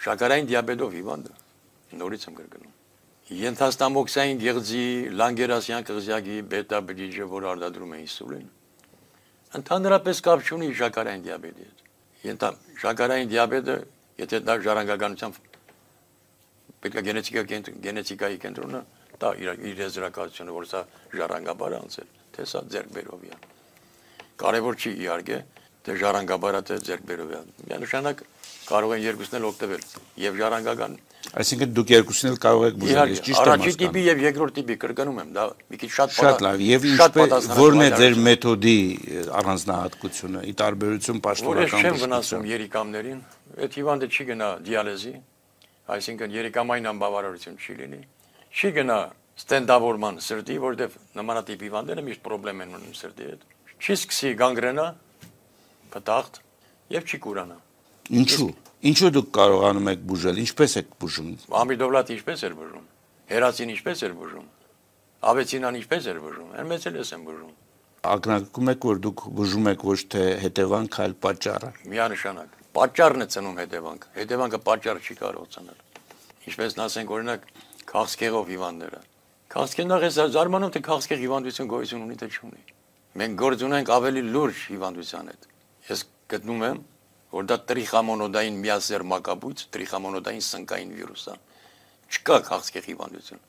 Շաքարային դիաբետով հիվանդը նորից եմ կրկնում։ Ենթաստամոքսային գեղձի, լանգերասյան կղզյակի բետա բջիջը, որ արտադրում է ինսուլին, ընդհանրապես կապ չունի շաքարային դիաբետի հետ։ Շաքարային դիաբետը, եթե դա ժառանգականությամբ պետք է գենետիկայի կենտրոնը դա իր եզրակացությունը, որ սա ժառանգաբար անցել, թե սա ձեռքբերով է։ Կարևոր չի իհարկե, թե ժառանգաբարա թե ձեռքբերով է։ Միանշանակ կարող են երկուսն էլ օգտվել, եւ ժառանգական, այսինքն դուք երկուսն էլ կարող եք բուժել, ճիշտ եմ առաջի տիպի եւ երկրորդ տիպի կրկնում եմ, դա մի քիչ շատ լավ, եւ ինչպես որն է ձեր մեթոդի առանձնահատկությունը՝ ի տարբերություն պաշտոնական չեմ վնասում երիկամներին, այդ հիվանդը չի գնա դիալեզի, այսինքն երիկամային անբավարարություն չի լինի, չի գնա ստենդավորման սրտի, որտեղ նմանատիպ հիվանդները միշտ խնդրեմ են ունենում սրտի հետ, չի սկսի գանգրենա, փտախտ եւ չի կուրանա։ Ինչու դուք կարողանում եք բուժել, ինչպես եք բուժում։ Ամիդովլատը ինչպես էր բուժում, հերացին ինչպես էր բուժում, ավեցինան ինչպես էր բուժում, մեծ էլ եմ բուժում։ Ակնարկում եք, որ դուք բուժում եք ոչ թե հետևանք, այլ պատճառը։ Միանշանակ, պատճառն է ծնում հետևանքը, հետևանքը պատճառ չի կարող ծնել։ Ինչպես ասենք օրինակ քաղցկեղով հիվանդները։ Քաղցկենախ է զարմանում, թե քաղցկեղ հիվանդություն գոյություն ունի թե չունի։ Մենք գործ ունենք ավելի լուրջ հիվանդության հետ։ Ես գտնում եմ, որ դա տրիխամոնոդային միասեռ մակաբույծ, տրիխամոնոդային սնկային վիրուս է։ Չկա քաղցկեղ հիվանդություն։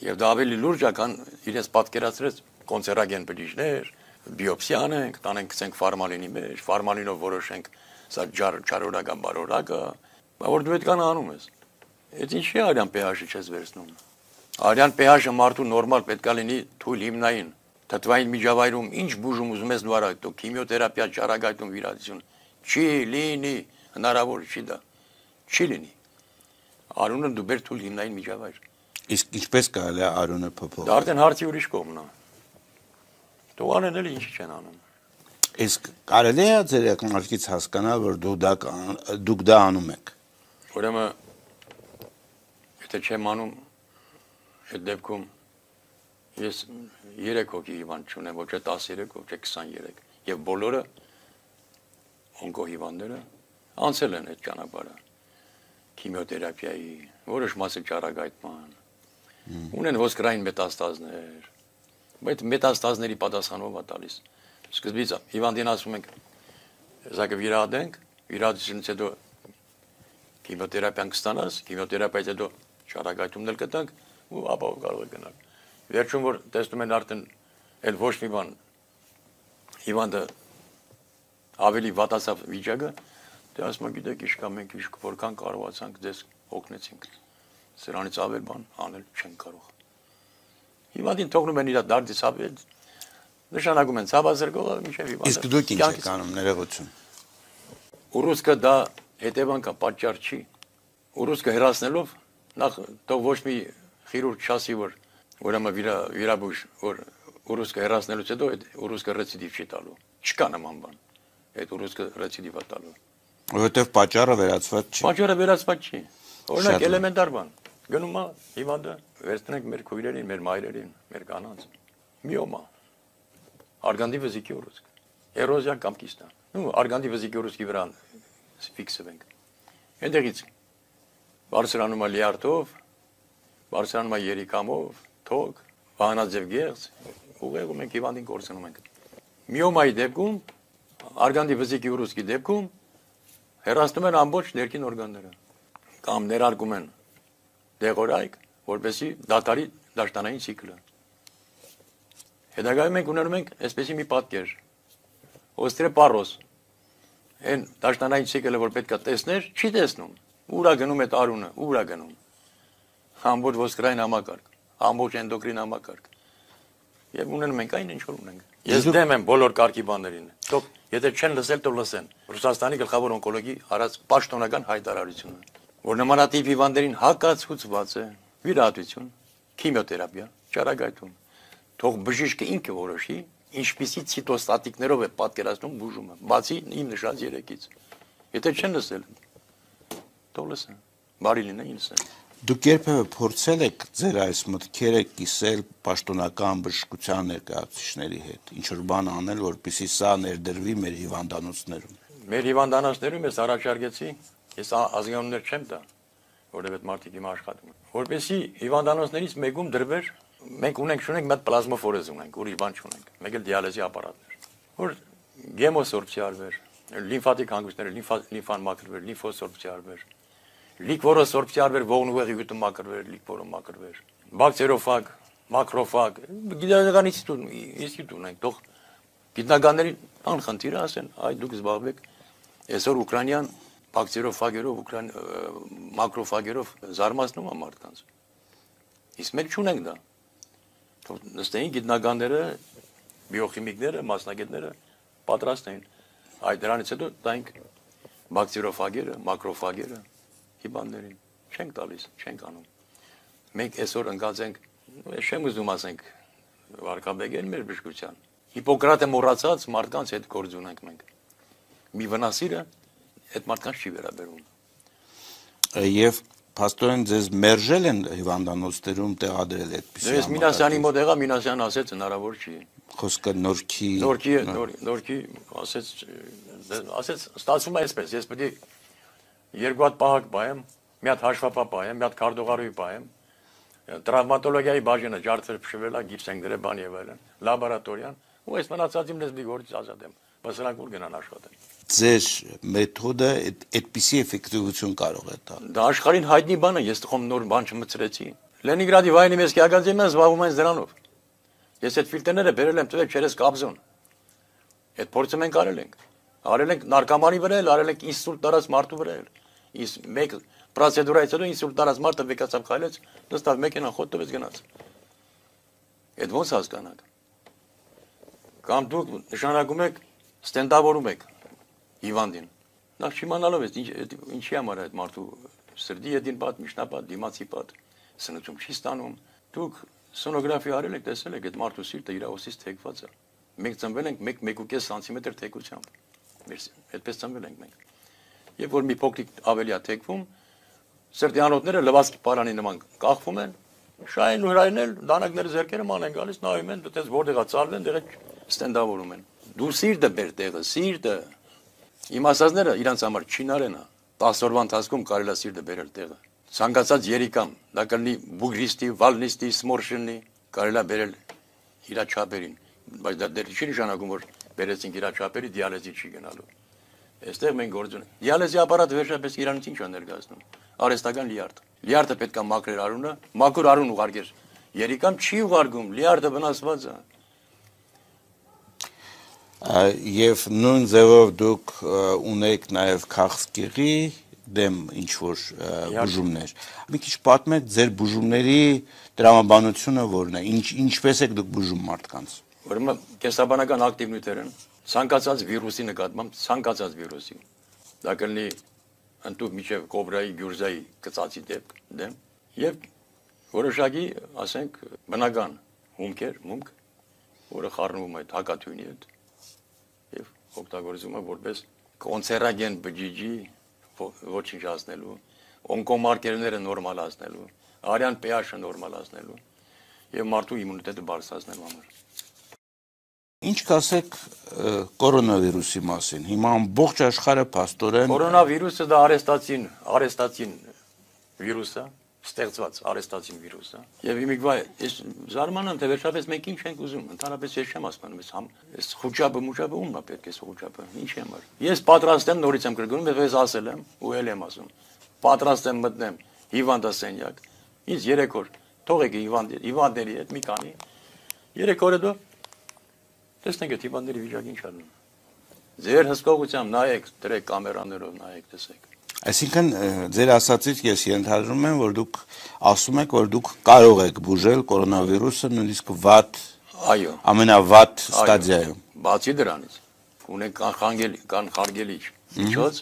Եվ դա ավելի լուրջ է, քան իրենց պատկերացրած կոնցերագեն բջիջներ, բիոպսիա անենք, տանենք գցենք ֆարմալինի մեջ, ֆարմալինով որոշենք սա չարորական բարորակը, որ դու այդքան անում ես։ Այդ ինչի արյան pH-ը չես վերցնում։ Արյան pH-ը մարդու նորմալ պետք է լինի թույլ հիմնային, թթվային միջավայրում ինչ բուժում ուզում ես դու արագ, քիմիոթերապիա, ճառագայթում վիրահատություն չի լինի, հնարավոր չի դա, չի լինի։ Արյունը դու բեր թույլ հիմնային միջավայր։ Իսկ ինչպես կարելի է արյունը փոփոխել։ Դա արդեն հարցի ուրիշ կողմն է։ Տողանեն էլ ինչի չեն անում։ Իսկ կարելի է ձեր ակնարկից հասկանալ, որ դուք դա անում եք։ Ուրեմն եթե չեմ անում, այդ դեպքում ես 3 հոգի հիվանդ չունեմ, ոչ թե 13, ոչ թե 23, եւ բոլորը օնկոհիվանդները անցել են այդ ճանապարհը։ Քիմիոթերապիայի, որոշ մասը ճառագայթման, ունեն ոսկրային մետաստազներ, բայց մետաստազների պատասխանով է տալիս։ Սկզբից հիվանդին ասում ենք, սա կվիրահատենք, վիրահատությունից հետո քիմիոթերապիան կստանաս, քիմիոթերապիայից հետո ճառագայթումն էլ կտանք ու ապա կարող է գնալ։ Վերջում որ տեսնում են արդեն էլ ոչ մի բան հիվանդը ավելի վատացավ վիճակը, դե ասում են գիտեք իշքա մենք որքան կարողացանք ձեզ օգնեցինք։ Սրանից ավել բան անել չեն կարող։ Հիվանդին թողնում են իր դարձից ավել, նշանակում են ցավազրկողը միշտ հիվանդը։ Իսկ դուք ինչ եք անում, ներողություն։ Ուռուցքը դա հետևանք է, պատճառ չի։ Ուռուցքը հեռացնելով նախ թող ոչ մի խիրուրգ չասի, որ ուրեմն վիրաբույժ, որ ուռուցքը հեռացնելուց հետո այդ ուռուցքը ռեցիդիվ չի տալու։ Չկա նման բան։ Այդ ուռուցքը ռեցիդիվ է տալու։ Որովհետև պատճառը վերացված չի։ Պատճառը վերացված չի։ Օրինակ էլեմենտար բան։ Գնում է հիվանդը, վերցնենք մեր քույրերին, մեր մայրերին, մեր կանանց։ Միոմա։ Արգանդի վզիկի ուռուցք։ Էրոզիա կամ կիստա։ Նու արգանդի վզիկի ուռուցքի վրա ֆիքսվենք։ Այնտեղից բարձրանում է լիարդով, բարձրանում է երիկամով, թոք, վահանաձև գեղձ, ուղեղում ենք հիվանդին կորցնում ենք։ Միոմայի դեպքում, արգանդի վզիկի ուռուցքի դեպքում հեռացնում են ամբողջ ներքին օրգանները կամ ներարկում են դեղորայք, որպեսզի դատարի դաշտանային ցիկլը։ Հետագայում մենք ունենում ենք այսպեսի մի պատկեր։ Օստրեպարոս։ Այն դաշտանային ցիկլը, որ պետք է տեսներ, չի տեսնում։ Ուրա գնում այդ արյունը, ուրա գնում։ Ամբողջ ոսկրային համակարգ, ամբողջ էնդոկրին համակարգ։ Եվ ունենում ենք այն ինչ որ ունենք։ Ես դեմ եմ բոլոր կարգի բաներին։ Թող եթե չեն լսել, թող լսեն։ Ռուսաստանի գլխավոր օնկոլոգի արած պաշտոնական հայտարարությունը, որ նմանատիպ հիվանդերին հակացուցված է վիրահատություն, քիմիոթերապիա, ճառագայթում։ Թող բժիշկը ինքը որոշի, ինչպիսի ցիտոստատիկներով է պատկերացնում բուժումը, բացի իմ նշած 3-ից։ Եթե չեն լսել, թող լսեն։ Բարի լինի ինձ։ Դուք երբևէ փորձել եք ձեր այս մտքերը կիսել պաշտոնական բժշկության ներկայացուցիչների հետ, ինչ որ բան անել, որպեսզի սա ներդրվի մեր հիվանդանոցներում։ Մեր հիվանդանոցներում ես առաջարկեցի, ես ազգանուններ չեմ տա, որովհետեւ մարդիկ հիմա աշխատում են։ Որպեսզի հիվանդանոցներից մեկում դրվեր, մենք ունենք մի հատ պլազմոֆորեզ ունենք, ուրիշ բան չունենք։ Մեկ էլ դիալեզի ապարատներ, որ գեմոսորբցի արվեր, լիմֆատիկ հանգույցները, լիմֆան մաքրվեր, լիմֆոսորբցի արվեր, լիկվորոսորբցի արվեր, ողնուղեղի գյուտը մաքրվեր, լիկվորը մաքրվեր, բակտերիոֆագ, մակրոֆագ, գիտական ինստիտուտ ունենք, թող գիտնականների անխնդիրը ասեն, այ դուք զբաղվեք այսօր ուկրաինյան բակտերիոֆագերով, մակրոֆագերով զարմացնում է մարդկանց։ Իսկ մենք չունենք դա։ Թող նստեին գիտնականները, բիոքիմիկները, մասնագետները պատրաստ էին։ Այդ դրանից հետո տանք բակտերիոֆագերը, մակրոֆագերը հիվանդներին չենք տալիս, չենք անում։ Մենք այսօր ընկած ենք, չեմ ուզում ասենք վարկաբեկել մեր բժշկության։ Հիպոկրատը մոռացած մարդկանց հետ գործ ունենք մենք։ Մի վնասիրը այդ մարդկանց չի վերաբերում։ Եվ փաստորեն ձեզ մերժել են հիվանդանոցներում տեղադրել այդպիսի։ Ես Մինասյանի մոտ եղա, Մինասյանն ասեց հնարավոր չի։ Խոսքը նորքի ասեց ստացվում է այսպես, ես պետք է երկու հատ պահակ պահեմ, մի հատ հաշվապահ պահեմ, մի հատ կարդողարուհի պահեմ, տրավմատոլոգիայի բաժինը ջարդվել փշվել է, գիպս են դրել, բան եւ այլն, լաբորատորիան, ու այս մնացածին լեզվի գործից ազատ եմ, բայց նրանք ուր գնան աշխատել։ Ձեր մեթոդը այդպիսի էֆեկտիվություն կարող է տալ։ Դա աշխարհին հայտնի բան է, ես տխոմ նոր բան չմցրեցի։ Լենինգրադի Վայնիմեսկի ակադեմիան զբաղվում են դրանով։ Ես այդ ֆիլտրները բերել եմ տվել չերես կաբզոն։ Այդ փորձը մենք արել ենք։ Արել ենք նարկոմանի վրա, արել ենք ինսուլտ տարած մարդու վրա։ Իսկ մեկ պրոցեդուրայից հետո ինսուլտ տարած մարդը վեկացավ քայլեց, նստավ մեքենան խոտ տվեց գնաց։ Այդ ոնց հասկանաք։ Կամ դուք նշանակում եք ստենդավորում եք հիվանդին։ Նախ չիմանալով ես ինչի համար այդ մարդու սրտի ետին պատ, միջնապատ, դիմացի պատ, սնուցում չի ստանում։ Դուք սոնոգրաֆի արել եք, տեսել եք այդ մարդու սիրտը իր օսից թեքված է։ Մենք ծնվել ենք 1.5 սանտիմետր թեքությամբ։ Այդպես ծնվել ենք մենք։ Երբ որ մի փոքրիկ ավելի է թեքվում, սրտի անոթները լվացքի պարանի նման կախվում են, շային ու հրայրն էլ դանակները ձեռքերը ման են գալիս, նայում են, դες որտեղա ծալվեն, դեղը ստենդավորում են։ Դու սիրտը բեր տեղը, սիրտը։ Իմ ասածները իրանց համար չինարեն է։ 10 օրվա ընթացքում կարելի է սիրտը բերել տեղը։ Ցանկացած երիկամ, դա կլինի բուգրիստի, վալնիստի, սմորշնի, կարելի է բերել իր չափերին, բայց դա դեռ չի նշանակում, որ բերեցինք իր չափերի դիալեզի չի գնալու։ Այստեղ մենք գործ ունենք։ Դիալեզի ապարատը վերջապես իրանից ինչ է ներկայացնում։ Արհեստական լիարդ։ Լիարդը պետք է մաքրել արունը, մաքուր արուն ուղարկեր։ Երիկամ չի ուղարկում, լիարդը վնասված է։ Եվ նույն ձևով դուք ունեք նաև քաղցկեղի դեմ ինչ-որ բուժումներ։ Մի քիչ պատմեք ձեր բուժումների տրամաբանությունը որն է, ինչպես եք դուք բուժում մարդկանց։ Ուրեմն կենսաբանական ակտիվ նյութեր են, ցանկացած վիրուսի նկատմամբ, ցանկացած վիրուսի։ Դա կլինի ընդդուք միջև կոբրայի, գյուրզայի կծածի դեմ եւ որոշակի, ասենք, բնական հումք, որը խառնվում է հակաթույնի հետ եւ օգտագործվում է որպես կոնցերագեն բջիջի ոչնչացնելու, օնկոմարկերները նորմալացնելու, արյան pH-ը նորմալացնելու եւ մարդու իմունիտետը բարձրացնելու համար։ Ինչ կասեք կորոնավիրուսի մասին։ Հիմա ամբողջ աշխարհը փաստորեն Կորոնավիրուսը դա արեստացին վիրուս է, ստեղծված արեստացին վիրուս է։ Եվ իմիգվա ես զարմանում թե վերջապես մենք ինչ ենք ուզում, ընդհանրապես ես չեմ ասում, այս խոճապը ումն է պետք է խոճապը, ինչի համար։ Ես պատրաստ եմ նորից եմ գրգնում, ես ասել եմ ու ել եմ ասում։ Պատրաստ եմ մտնեմ հիվանդասենյակ։ Ինձ 3 օր թողեք հիվանդների հետ մի քանի 3 օրը դու տեսնենք այդ հիվանդների վիճակը ինչ անում։ Ձեր հսկողությամբ նայեք, դրեք կամերաներով նայեք, տեսեք։ Այսինքն ձեր ասածից ես ենթադրում եմ, որ դուք ասում եք, որ դուք կարող եք բուժել կորոնավիրուսը նույնիսկ վատ, այո, ամենավատ ստադիայում։ Բացի դրանից, ունենք կանխարգելիչ միջոց,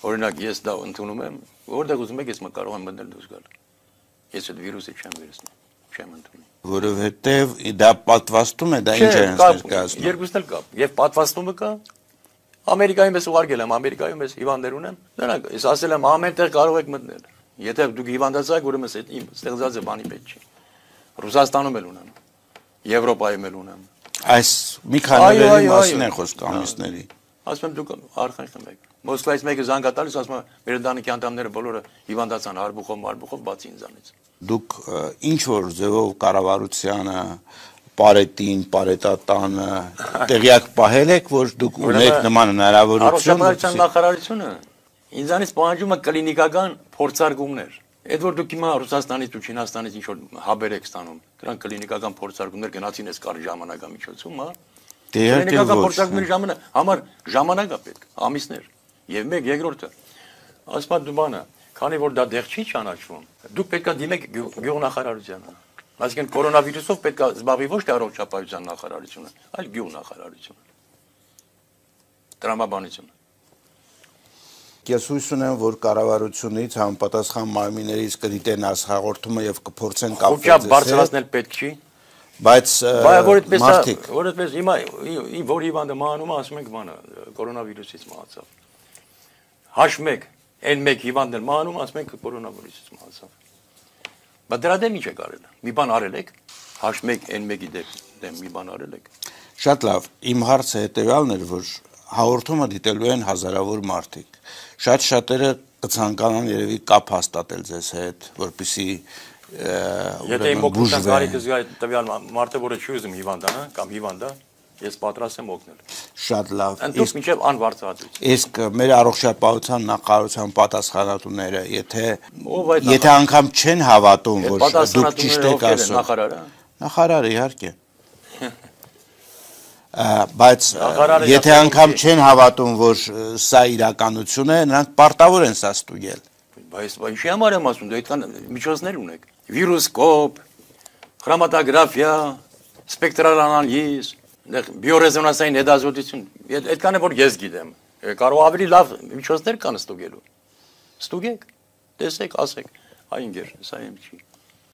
օրինակ ես դա ընդունում եմ, որտեղ ուզում եք ես կարող եմ մտնել դուրս գալ։ Ես այդ վիրուսը չեմ վերցնում, չեմ ընդունում։ Որովհետև դա պատվաստում է, դա ինչ է ներկայացնում։ Երկուսն էլ կա։ Եվ պատվաստումը կա։ Ամերիկայում ես ուղարկել եմ, Ամերիկայում ես հիվանդներ ունեմ։ Դրանք ես ասել եմ ամենտեղ կարող եք մտնել։ Եթե դուք հիվանդացաք, ուրեմն իմ ստեղծած է բանի պետք չի։ Ռուսաստանում էլ ունեմ։ Եվրոպայում էլ ունեմ։ Այս մի քանի մասին են խոսք ամիսների։ Ասում եմ դուք արխանքն եք։ Մոսկվայից մեկը զանգա տալիս, ասում է մեր ընտանիքի անդամները բոլորը հիվանդացան հարբուխով, բացի ինձանից։ Դուք ինչ որ ձևով կառավարությանը, պարետին, պարետատանը տեղյակ պահել եք, որ դուք ունեք նման հնարավորություն։ Առողջապահության նախարարությունը ինձանից պահանջում է կլինիկական փորձարկումներ։ Այդ որ դուք հիմա Ռուսաստանից ու Չինաստանից ինչ որ հաբեր եք ստանում, դրանք կլինիկական փորձարկումներ գնացին այս կարի ժամանակամիջոցում, հա։ Կլինիկական փորձարկումների համար ժամանակ է պետք, ամիսներ։ Եվ մեկ երկրորդը, ասում դու բանը, քանի որ դա դեռ չի ճանաչվում, դուք պետք է դիմեք գյուղնախարարությանը։ Այսինքն կորոնավիրուսով պետք է զբաղվի ոչ թե առողջապահության նախարարությունը, այլ գյուղնախարարությունը։ Տրամաբանությունը։ Ես հույս ունեմ, որ կառավարությունից համապատասխան մարմիններից կդիտեն այս հաղորդումը եւ կփորձեն կապվել։ Խոչապ բարձրացնել պետք չի։ Բայց մարդիկ, որ այդպես հիմա որ հիվանդը մահանում է, ասում ենք բանը, կորոնավիրուսից մահացավ։ H1 N1 հիվանդներ մահանում, ասում ենք կորոնավիրուսից մահացավ։ Բայց դրա դեմ ինչ եք արել։ Մի բան արել եք, H1 N1-ի դեմ մի բան արել եք։ Շատ լավ, իմ հարցը հետեւյալն էր, որ հաղորդումը դիտելու են հազարավոր մարդիկ։ Շատ շատերը կցանկանան երևի կապ հաստատել ձեզ հետ, որպեսզի Եթե իմ օգնության կարիքը զգա տվյալ մարդը, որը չի ուզում հիվանդա, կամ հիվանդա, ես պատրաստ եմ օգնել։ Շատ լավ։ Ընդդուք մինչև անվարձատրություն։ Իսկ մեր առողջապահության նախարարության պատասխանատուները, եթե անգամ չեն հավատում, որ դուք ճիշտ եք ասում։ Նախարարը։ Նախարարը իհարկե։ Բայց եթե անգամ չեն հավատում, որ սա իրականություն է, նրանք պարտավոր են սա ստուգել։ Բայց ինչի համար եմ ասում, դու այդքան միջոցներ ունեք։ Վիրուսկոպ, խրոմատոգրաֆիա, սպեկտրալ անալիզ, բիոռեզոնանսային հետազոտություն, այդքան է որ ես գիտեմ։ Կարող ավելի լավ միջոցներ կան ստուգելու։ Ստուգեք, տեսեք, ասեք, այ ինգեր, սա եմ չի։